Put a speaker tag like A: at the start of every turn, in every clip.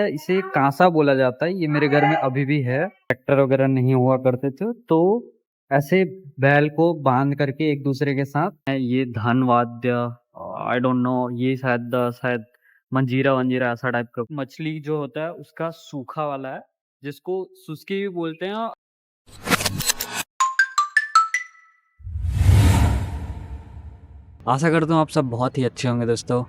A: इसे कांसा बोला जाता है। ये मेरे घर में अभी भी है। ट्रैक्टर वगैरह नहीं हुआ करते थे तो ऐसे बैल को बांध करके एक दूसरे के साथ ये धन वाद्य, आई डोंट नो, ये शायद मंजीरा वंजीरा ऐसा टाइप का मछली जो होता है उसका सूखा वाला है, जिसको सुस्की भी बोलते हैं। आशा करता हूँ आप सब बहुत ही अच्छे होंगे दोस्तों।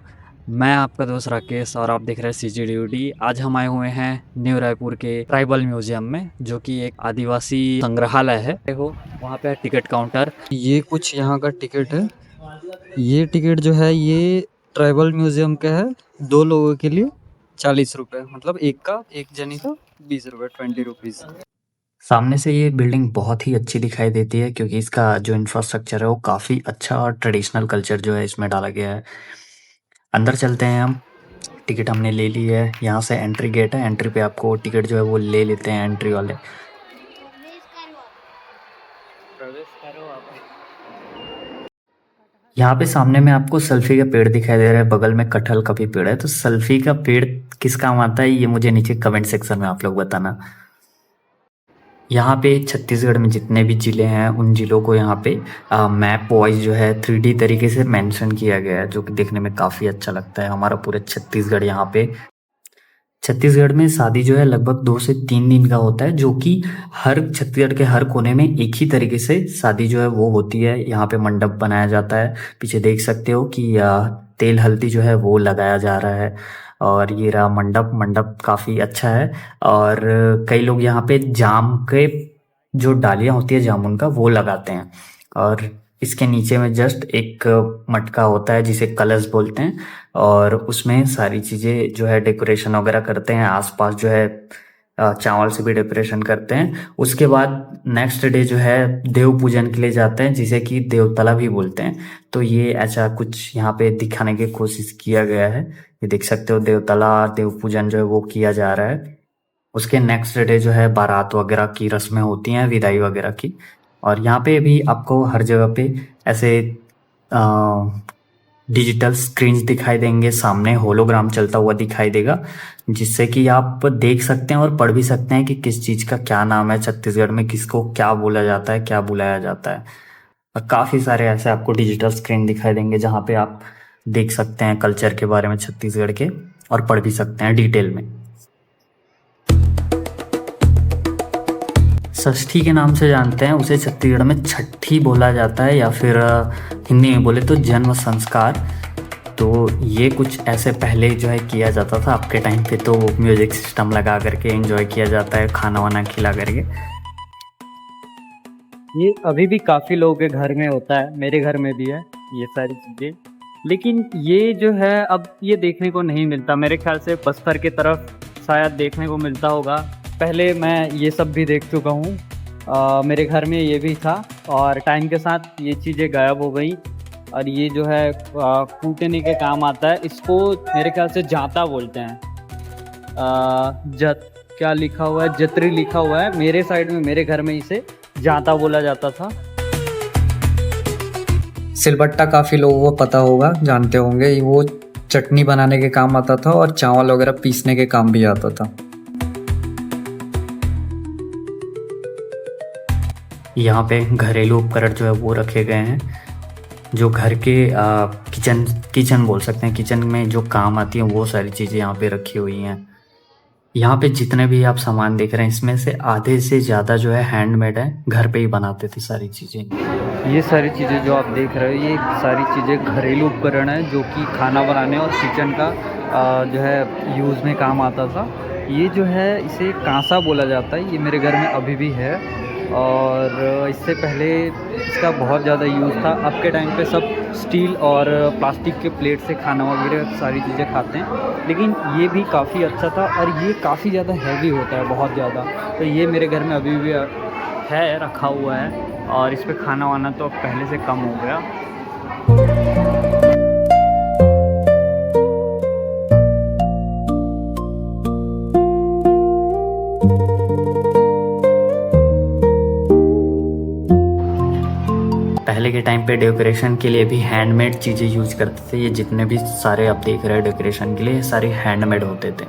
A: मैं आपका दोस्त राकेश और आप देख रहे हैं CGDUD। आज हम आए हुए हैं न्यू रायपुर के ट्राइबल म्यूजियम में, जो कि एक आदिवासी संग्रहालय है। देखो वहाँ पे टिकट काउंटर, ये कुछ यहाँ का टिकट है। ये टिकट जो है ये ट्राइबल म्यूजियम का है। 2 लोगों के लिए 40 रुपये, मतलब एक जने का 20 रुपये, 20 रुपीज़। सामने से ये बिल्डिंग बहुत ही अच्छी दिखाई देती है क्योंकि इसका जो इंफ्रास्ट्रक्चर है वो काफ़ी अच्छा और ट्रेडिशनल कल्चर जो है इसमें डाला गया है। अंदर चलते हैं हम। टिकट हमने ले ली है। यहाँ से एंट्री गेट है। एंट्री पे आपको टिकट जो है वो ले लेते हैं एंट्री वाले। यहाँ पे सामने में आपको सल्फी का पेड़ दिखाई दे रहा है, बगल में कटहल का भी पेड़ है। तो सल्फी का पेड़ किस काम आता है ये मुझे नीचे कमेंट सेक्शन में आप लोग बताना। यहाँ पे छत्तीसगढ़ में जितने भी ज़िले हैं उन ज़िलों को यहाँ पे मैप वाइज जो है 3D तरीके से मेंशन किया गया है, जो कि देखने में काफ़ी अच्छा लगता है। हमारा पूरा छत्तीसगढ़ यहाँ पे, छत्तीसगढ़ में शादी जो है लगभग 2 से 3 दिन का होता है, जो कि हर छत्तीसगढ़ के हर कोने में एक ही तरीके से शादी जो है वो होती है। यहाँ पे मंडप बनाया जाता है। पीछे देख सकते हो कि तेल हल्दी जो है वो लगाया जा रहा है। और ये रहा मंडप। मंडप काफ़ी अच्छा है। और कई लोग यहाँ पे जाम के जो डालियाँ होती है जामुन का वो लगाते हैं। और इसके नीचे में जस्ट एक मटका होता है जिसे कलश बोलते हैं, और उसमें सारी चीज़ें जो है डेकोरेशन वगैरह करते हैं। आसपास जो है चावल से भी डेकोरेशन करते हैं। उसके बाद नेक्स्ट डे जो है देव पूजन के लिए जाते हैं, जिसे कि देवतला भी बोलते हैं। तो ये ऐसा कुछ यहाँ पे दिखाने की कोशिश किया गया है। ये देख सकते हो देवतला, देव पूजन जो है वो किया जा रहा है। उसके नेक्स्ट डे जो है बारात वगैरह की रस्में होती हैं, विदाई वगैरह की। और यहाँ पे भी आपको हर जगह पे ऐसे डिजिटल स्क्रीन्स दिखाई देंगे, सामने होलोग्राम चलता हुआ दिखाई देगा, जिससे कि आप देख सकते हैं और पढ़ भी सकते हैं कि किस चीज़ का क्या नाम है, छत्तीसगढ़ में किसको क्या बोला जाता है, क्या बुलाया जाता है। और काफ़ी सारे ऐसे आपको डिजिटल स्क्रीन दिखाई देंगे जहाँ पे आप देख सकते हैं कल्चर के बारे में छत्तीसगढ़ के, और पढ़ भी सकते हैं डिटेल में। षष्ठी के नाम से जानते हैं उसे, छत्तीसगढ़ में छठी बोला जाता है, या फिर हिंदी में बोले तो जन्म संस्कार। तो ये कुछ ऐसे पहले जो है किया जाता था। आपके टाइम पे तो म्यूजिक सिस्टम लगा करके एंजॉय किया जाता है, खाना वाना खिला करके। ये अभी भी काफ़ी लोगों के घर में होता है, मेरे घर में भी है ये सारी चीज़ें। लेकिन ये जो है अब ये देखने को नहीं मिलता। मेरे ख्याल से बस्तर की तरफ शायद देखने को मिलता होगा। पहले मैं ये सब भी देख चुका हूँ। मेरे घर में ये भी था, और टाइम के साथ ये चीज़ें गायब हो गई। और ये जो है कूटने के काम आता है। इसको मेरे ख्याल से जाता बोलते हैं। क्या लिखा हुआ है, जत्री लिखा हुआ है। मेरे साइड में, मेरे घर में इसे जाता बोला जाता था। सिलबट्टा काफ़ी लोगों को पता होगा, जानते होंगे। वो चटनी बनाने के काम आता था और चावल वगैरह पीसने के काम भी आता था। यहाँ पे घरेलू उपकरण जो है वो रखे गए हैं, जो घर के किचन बोल सकते हैं। किचन में जो काम आती हैं वो सारी चीज़ें यहाँ पे रखी हुई हैं। यहाँ पे जितने भी आप सामान देख रहे हैं इसमें से आधे से ज़्यादा जो है हैंडमेड है, घर पे ही बनाते थे सारी चीज़ें। ये सारी चीज़ें जो आप देख रहे हो ये सारी चीज़ें घरेलू उपकरण है, जो कि खाना बनाने और किचन का जो है यूज़ में काम आता था। ये जो है इसे कांसा बोला जाता है। ये मेरे घर में अभी भी है, और इससे पहले इसका बहुत ज़्यादा यूज़ था। अब के टाइम पे सब स्टील और प्लास्टिक के प्लेट से खाना वगैरह सारी चीज़ें खाते हैं। लेकिन ये भी काफ़ी अच्छा था, और ये काफ़ी ज़्यादा हैवी होता है, बहुत ज़्यादा। तो ये मेरे घर में अभी भी है, रखा हुआ है। और इस पर खाना वाना तो अब पहले से कम हो गया। पहले के टाइम पे डेकोरेशन के लिए भी हैंडमेड चीज़ें यूज करते थे। ये जितने भी सारे आप देख रहे हैं डेकोरेशन के लिए, सारे हैंडमेड होते थे।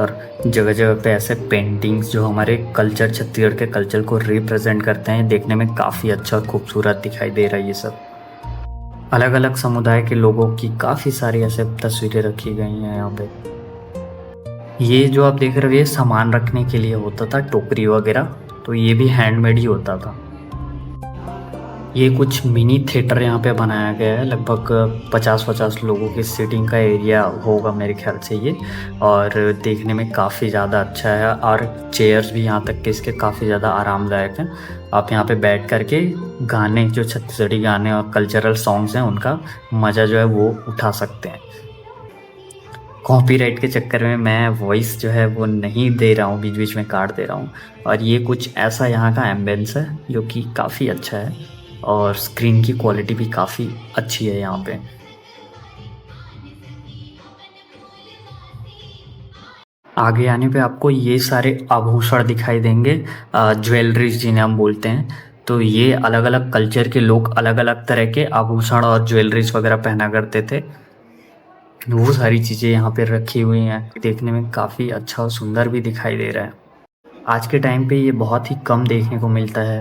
A: और जगह जगह पे ऐसे पेंटिंग्स जो हमारे कल्चर, छत्तीसगढ़ के कल्चर को रिप्रेजेंट करते हैं, देखने में काफ़ी अच्छा और खूबसूरत दिखाई दे रहा है ये सब। अलग अलग समुदाय के लोगों की काफ़ी सारी ऐसे तस्वीरें रखी गई हैं यहाँ पे। ये जो आप देख रहे हो ये सामान रखने के लिए होता था, टोकरी वगैरह, तो ये भी हैंडमेड ही होता था। ये कुछ मिनी थिएटर यहाँ पे बनाया गया है, लगभग 50-50 लोगों की सीटिंग का एरिया होगा मेरे ख्याल से ये। और देखने में काफ़ी ज़्यादा अच्छा है, और चेयर्स भी यहाँ तक कि इसके काफ़ी ज़्यादा आरामदायक हैं। आप यहाँ पे बैठ कर के गाने, जो छत्तीसगढ़ी गाने और कल्चरल सॉन्ग्स हैं, उनका मज़ा जो है वो उठा सकते हैं। कॉपीराइट के चक्कर में मैं वॉइस जो है वो नहीं दे रहा हूँ, बीच बीच में काट दे रहा हूँ। और ये कुछ ऐसा यहाँ का एम्बियंस है जो कि काफ़ी अच्छा है, और स्क्रीन की क्वालिटी भी काफ़ी अच्छी है यहाँ पे। आगे आने पे आपको ये सारे आभूषण दिखाई देंगे, ज्वेलरीज जिन्हें हम बोलते हैं। तो ये अलग अलग कल्चर के लोग अलग अलग तरह के आभूषण और ज्वेलरीज वगैरह पहना करते थे। वो सारी चीज़ें यहाँ पे रखी हुई हैं, देखने में काफ़ी अच्छा और सुंदर भी दिखाई दे रहा है। आज के टाइम पे ये बहुत ही कम देखने को मिलता है।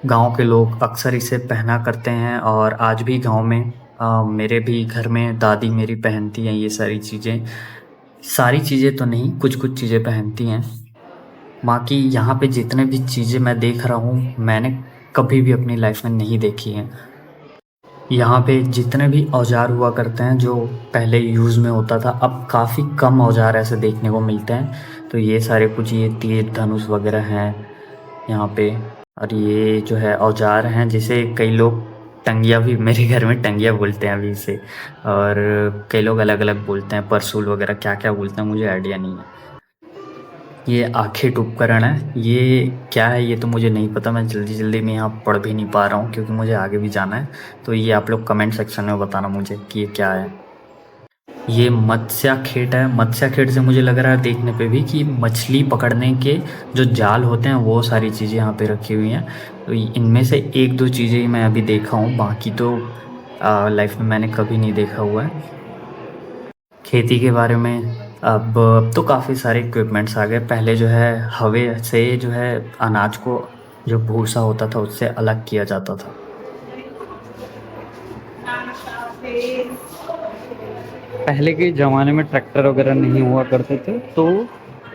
A: गांव के लोग अक्सर इसे पहना करते हैं, और आज भी गांव में मेरे भी घर में दादी मेरी पहनती हैं ये सारी चीज़ें। सारी चीज़ें तो नहीं, कुछ कुछ चीज़ें पहनती हैं। बाकी यहाँ पे जितने भी चीज़ें मैं देख रहा हूँ, मैंने कभी भी अपनी लाइफ में नहीं देखी हैं। यहाँ पे जितने भी औजार हुआ करते हैं जो पहले यूज़ में होता था, अब काफ़ी कम औजार ऐसे देखने को मिलते हैं। तो ये सारे कुछ ये तीर धनुष वगैरह हैं यहाँ पे। और ये जो है औजार हैं जिसे कई लोग टंगिया भी, मेरे घर में टंगिया बोलते हैं अभी इसे, और कई लोग अलग अलग बोलते हैं, परसूल वगैरह क्या क्या बोलते हैं मुझे आइडिया नहीं है। ये आखेट उपकरण है, ये क्या है ये तो मुझे नहीं पता, मैं जल्दी जल्दी में यहाँ पढ़ भी नहीं पा रहा हूँ क्योंकि मुझे आगे भी जाना है। तो ये आप लोग कमेंट सेक्शन में बताना मुझे कि ये क्या है। ये मत्स्याखेट है। मत्स्याखेट से मुझे लग रहा है देखने पे भी कि मछली पकड़ने के जो जाल होते हैं वो सारी चीज़ें यहाँ पे रखी हुई हैं। तो इनमें से एक दो चीज़ें ही मैं अभी देखा हूँ, बाकी तो लाइफ में मैंने कभी नहीं देखा हुआ है। खेती के बारे में अब तो काफ़ी सारे इक्विपमेंट्स आ गए। पहले जो है हवे से जो है अनाज को, जो भूसा होता था उससे अलग किया जाता था। पहले के ज़माने में ट्रैक्टर वगैरह नहीं हुआ करते थे, तो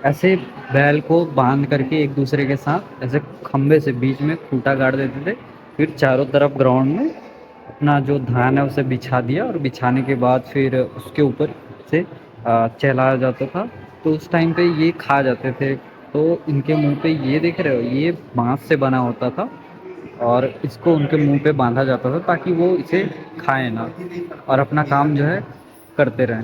A: ऐसे बैल को बांध करके एक दूसरे के साथ ऐसे खंबे से बीच में खूंटा गाड़ देते थे। फिर चारों तरफ ग्राउंड में अपना जो धान है उसे बिछा दिया, और बिछाने के बाद फिर उसके ऊपर से चलाया जाता था। तो उस टाइम पे ये खा जाते थे। तो इनके मुंह पे ये देख रहे हो, ये बांस से बना होता था, और इसको उनके मुंह पे बांधा जाता था ताकि वो इसे खाएं ना, और अपना काम जो है करते रहें।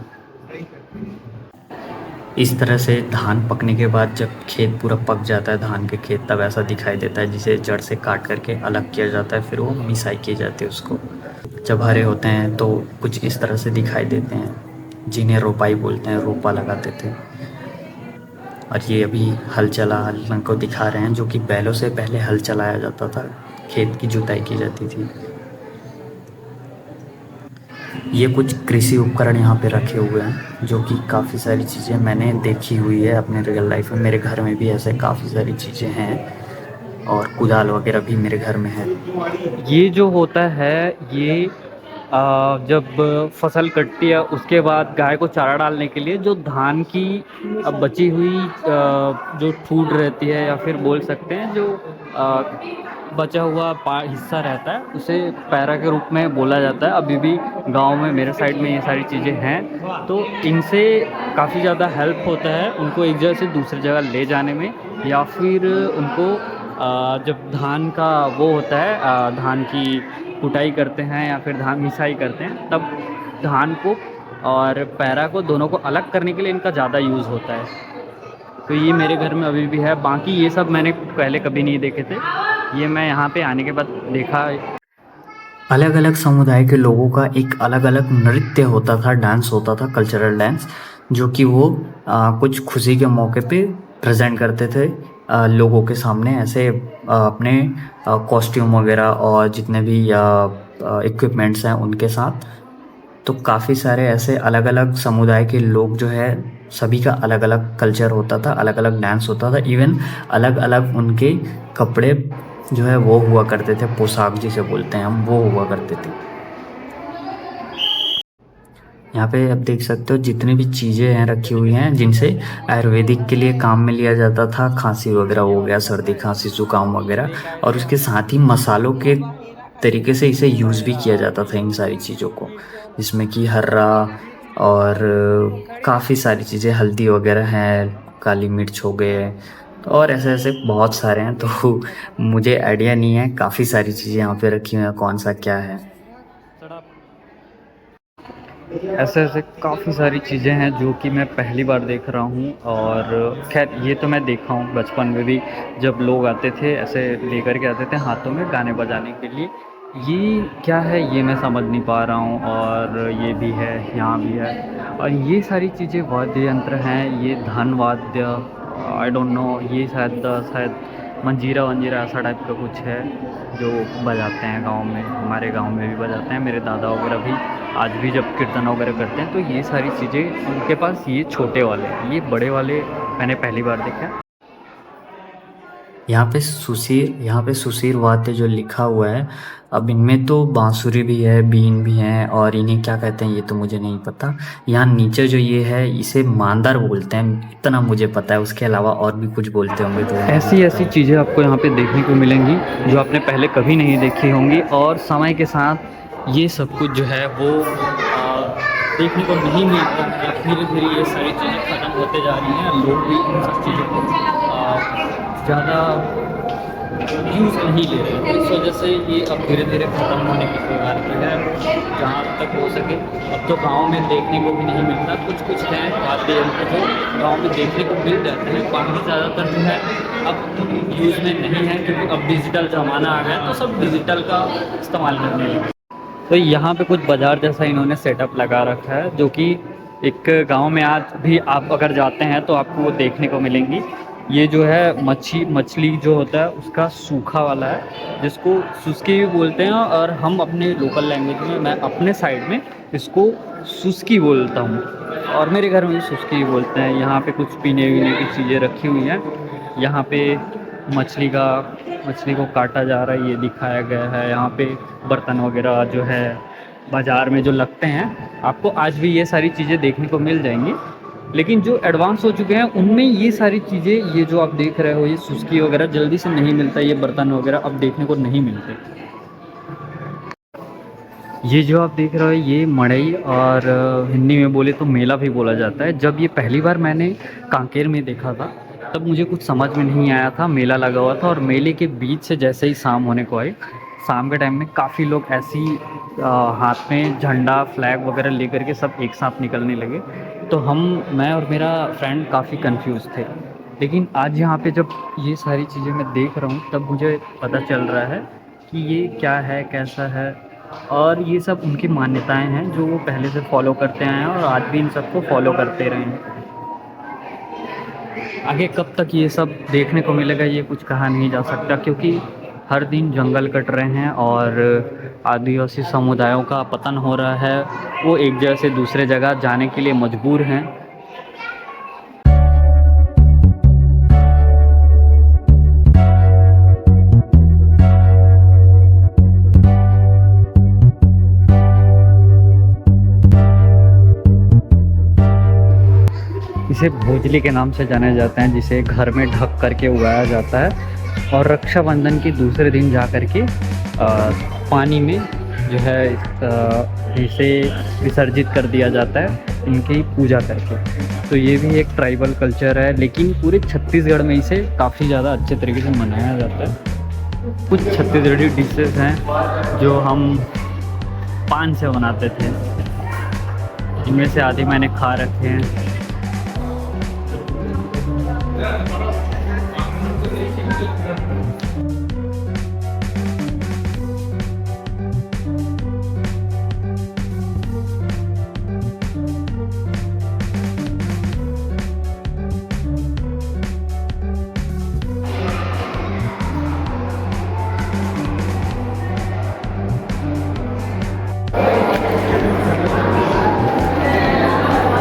A: इस तरह से धान पकने के बाद जब खेत पूरा पक जाता है, धान के खेत, तब ऐसा दिखाई देता है, जिसे जड़ से काट करके अलग किया जाता है, फिर वो मिसाई की जाती है उसको। जब हरे होते हैं तो कुछ इस तरह से दिखाई देते हैं, जिन्हें रोपाई बोलते हैं, रोपा लगाते थे। और ये अभी हल को दिखा रहे हैं, जो कि बैलों से पहले हल चलाया जाता था, खेत की जुताई की जाती थी। ये कुछ कृषि उपकरण यहाँ पे रखे हुए हैं, जो कि काफ़ी सारी चीज़ें मैंने देखी हुई है अपने रियल लाइफ में। मेरे घर में भी ऐसे काफ़ी सारी चीज़ें हैं, और कुदाल वगैरह भी मेरे घर में है। ये जो होता है ये जब फसल कटती है उसके बाद गाय को चारा डालने के लिए जो धान की बची हुई जो ठूड रहती है, या फिर बोल सकते हैं जो बचा हुआ हिस्सा रहता है, उसे पैरा के रूप में बोला जाता है। अभी भी गांव में मेरे साइड में ये सारी चीज़ें हैं, तो इनसे काफ़ी ज़्यादा हेल्प होता है उनको एक जगह से दूसरी जगह ले जाने में, या फिर उनको जब धान का वो होता है, धान की कुटाई करते हैं या फिर धान मिसाई करते हैं, तब धान को और पैरा को दोनों को अलग करने के लिए इनका ज़्यादा यूज़ होता है। तो ये मेरे घर में अभी भी है। बाकी ये सब मैंने पहले कभी नहीं देखे थे, ये मैं यहाँ पे आने के बाद देखा। अलग अलग समुदाय के लोगों का एक अलग अलग नृत्य होता था, डांस होता था, कल्चरल डांस, जो कि वो कुछ खुशी के मौके पे प्रेजेंट करते थे लोगों के सामने, ऐसे अपने कॉस्ट्यूम वगैरह और जितने भी इक्विपमेंट्स हैं उनके साथ। तो काफ़ी सारे ऐसे अलग अलग समुदाय के लोग जो है सभी का अलग अलग कल्चर होता था, अलग अलग डांस होता था, इवन अलग अलग उनके कपड़े जो है वो हुआ करते थे, पोशाक जिसे बोलते हैं हम, वो हुआ करते थे। यहाँ पे आप देख सकते हो जितनी भी चीज़ें हैं रखी हुई हैं जिनसे आयुर्वेदिक के लिए काम में लिया जाता था, खांसी वगैरह हो गया, सर्दी खांसी जुकाम वगैरह, और उसके साथ ही मसालों के तरीके से इसे यूज़ भी किया जाता था इन सारी चीज़ों को, जिसमें कि हर्रा और काफ़ी सारी चीज़ें, हल्दी वगैरह हैं, काली मिर्च हो गए, तो और ऐसे ऐसे बहुत सारे हैं। तो मुझे आइडिया नहीं है, काफ़ी सारी चीज़ें यहाँ पे रखी हुई हैं, कौन सा क्या है। ऐसे ऐसे काफ़ी सारी चीज़ें हैं जो कि मैं पहली बार देख रहा हूँ। और खैर ये तो मैं देखा हूँ बचपन में भी, जब लोग आते थे ऐसे लेकर के आते थे हाथों में गाने बजाने के लिए। ये क्या है ये मैं समझ नहीं पा रहा हूँ। और ये भी है, यहाँ भी है, और ये सारी चीज़ें वाद्य यंत्र हैं, ये धन वाद्य, आई डोंट नो, ये शायद मंजीरा वंजीरा ऐसा टाइप का कुछ है जो बजाते हैं गाँव में, हमारे गाँव में भी बजाते हैं, मेरे दादा वगैरह भी आज भी जब कीर्तन वगैरह करते हैं। तो ये सारी चीज़ें उनके पास, ये छोटे वाले, ये बड़े वाले मैंने पहली बार देखा। यहाँ पे सुशीर वाद्य जो लिखा हुआ है, अब इनमें तो बांसुरी भी है, बीन भी है, और इन्हें क्या कहते हैं ये तो मुझे नहीं पता। यहाँ नीचे जो ये है इसे मांदर बोलते हैं, इतना मुझे पता है, उसके अलावा और भी कुछ बोलते होंगे तो ऐसी ऐसी चीज़ें आपको यहाँ पे देखने को मिलेंगी जो आपने पहले कभी नहीं देखी होंगी। और समय के साथ ये सब कुछ जो है वो देखने को नहीं मिलता है। धीरे धीरे ये सारी चीज़ें ख़त्म होते जा रही हैं, लोग भी इन सब चीज़ों को ज़्यादा यूज़ नहीं ले रहे हैं, इस वजह से ये अब धीरे धीरे ख़त्म होने की कगार पर है। जहाँ तक हो सके अब तो गांव में देखने को भी नहीं मिलता, कुछ कुछ हैं वाद्य यंत्र जो गांव में देखने को मिल जाते हैं, बाकी ज़्यादातर जो है अब यूज़ में नहीं है, क्योंकि अब डिजिटल ज़माना आ गया तो सब डिजिटल का इस्तेमाल करने लगे। तो यहाँ पे कुछ बाज़ार जैसा इन्होंने सेटअप लगा रखा है, जो कि एक गांव में आज भी आप अगर जाते हैं तो आपको वो देखने को मिलेंगी। ये जो है मछली जो होता है उसका सूखा वाला है, जिसको सुस्की भी बोलते हैं, और हम अपने लोकल लैंग्वेज में, मैं अपने साइड में इसको सुस्की बोलता हूँ, और मेरे घर में भी सुस्की ही बोलते हैं। यहाँ पे कुछ पीने वीने की चीज़ें रखी हुई हैं। यहाँ पे मछली को काटा जा रहा है, ये दिखाया गया है। यहाँ पे बर्तन वगैरह जो है बाज़ार में जो लगते हैं, आपको आज भी ये सारी चीज़ें देखने को मिल जाएंगी। लेकिन जो एडवांस हो चुके हैं उनमें ये सारी चीज़ें, ये जो आप देख रहे हो, ये सुस्की वगैरह जल्दी से नहीं मिलता, ये बर्तन वगैरह अब देखने को नहीं मिलते। ये जो आप देख रहे हो ये मड़ई, और हिंदी में बोले तो मेला भी बोला जाता है। जब ये पहली बार मैंने कांकेर में देखा था तब मुझे कुछ समझ में नहीं आया था, मेला लगा हुआ था, और मेले के बीच से जैसे ही शाम होने को आई, शाम के टाइम में काफ़ी लोग ऐसी हाथ में झंडा फ्लैग वगैरह लेकर के सब एक साथ निकलने लगे। तो मैं और मेरा फ्रेंड काफ़ी कंफ्यूज थे। लेकिन आज यहाँ पे जब ये सारी चीज़ें मैं देख रहा हूँ तब मुझे पता चल रहा है कि ये क्या है, कैसा है, और ये सब उनकी मान्यताएं हैं जो वो पहले से फॉलो करते आए हैं और आज भी इन सबको फॉलो करते रहे हैं। आगे कब तक ये सब देखने को मिलेगा ये कुछ कहा नहीं जा सकता, क्योंकि हर दिन जंगल कट रहे हैं और आदिवासी समुदायों का पतन हो रहा है, वो एक जगह से दूसरे जगह जाने के लिए मजबूर हैं। इसे भोजली के नाम से जाने जाते हैं, जिसे घर में ढक करके उगाया जाता है, और रक्षाबंधन के दूसरे दिन जा कर के पानी में जो है इसे विसर्जित कर दिया जाता है इनकी पूजा करके। तो ये भी एक ट्राइबल कल्चर है, लेकिन पूरे छत्तीसगढ़ में इसे काफ़ी ज़्यादा अच्छे तरीके से मनाया जाता है। कुछ छत्तीसगढ़ी डिशेस हैं जो हम पान से बनाते थे, इनमें से आधी मैंने खा रखे हैं।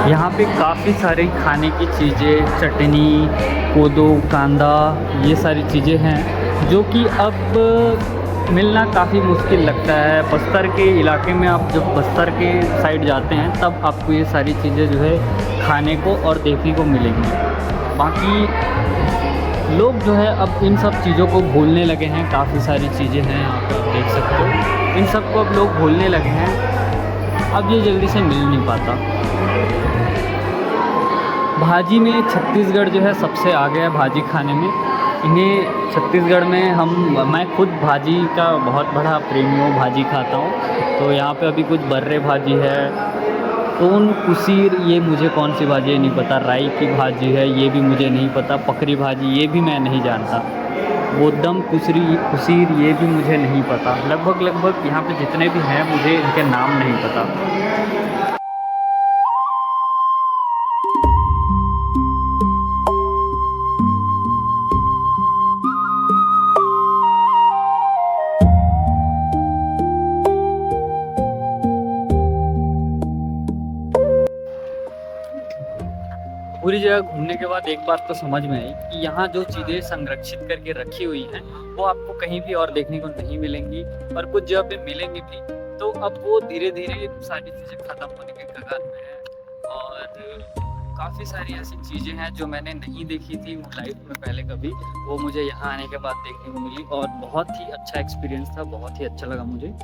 A: यहाँ पे काफ़ी सारी खाने की चीज़ें, चटनी, कोदो, कांदा, ये सारी चीज़ें हैं जो कि अब मिलना काफ़ी मुश्किल लगता है। बस्तर के इलाके में आप जब बस्तर के साइड जाते हैं तब आपको ये सारी चीज़ें जो है खाने को और देखने को मिलेंगी। बाकी लोग जो है अब इन सब चीज़ों को भूलने लगे हैं। काफ़ी सारी चीज़ें हैं यहाँ पे आप देख सकते हो, इन सब को अब लोग भूलने लगे हैं। अब ये जल्दी से मिल नहीं पाता। भाजी में छत्तीसगढ़ जो है सबसे आगे है भाजी खाने में। इन्हें छत्तीसगढ़ में मैं खुद भाजी का बहुत बड़ा प्रेमी हूँ, भाजी खाता हूँ। तो यहाँ पे अभी कुछ बर्रे भाजी है, टोन कुसीर, ये मुझे कौन सी भाजी है नहीं पता। राई की भाजी है, ये भी मुझे नहीं पता। पकरी भाजी, ये भी मैं नहीं जानता। बोदम कुसीर, ये भी मुझे नहीं पता। लगभग यहाँ पे जितने भी हैं मुझे इनके नाम नहीं पता। पूरी जगह घूमने के बाद एक बात तो समझ में आई कि यहाँ जो चीज़ें संरक्षित करके रखी हुई हैं वो आपको कहीं भी और देखने को नहीं मिलेंगी, और कुछ जगह पे मिलेंगी भी तो अब वो धीरे धीरे सारी चीज़ें ख़त्म होने के कगार में है। और काफ़ी सारी ऐसी चीज़ें हैं जो मैंने नहीं देखी थी लाइफ में पहले कभी, वो मुझे यहाँ आने के बाद देखने को मिली और बहुत ही अच्छा एक्सपीरियंस था, बहुत ही अच्छा लगा मुझे।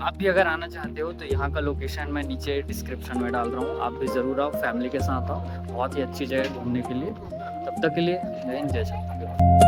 A: आप भी अगर आना चाहते हो तो यहाँ का लोकेशन मैं नीचे डिस्क्रिप्शन में डाल रहा हूँ, आप भी ज़रूर आओ, फैमिली के साथ आओ। बहुत ही अच्छी जगह घूमने के लिए। तब तक के लिए जय हिंद, जय छत्तीसगढ़।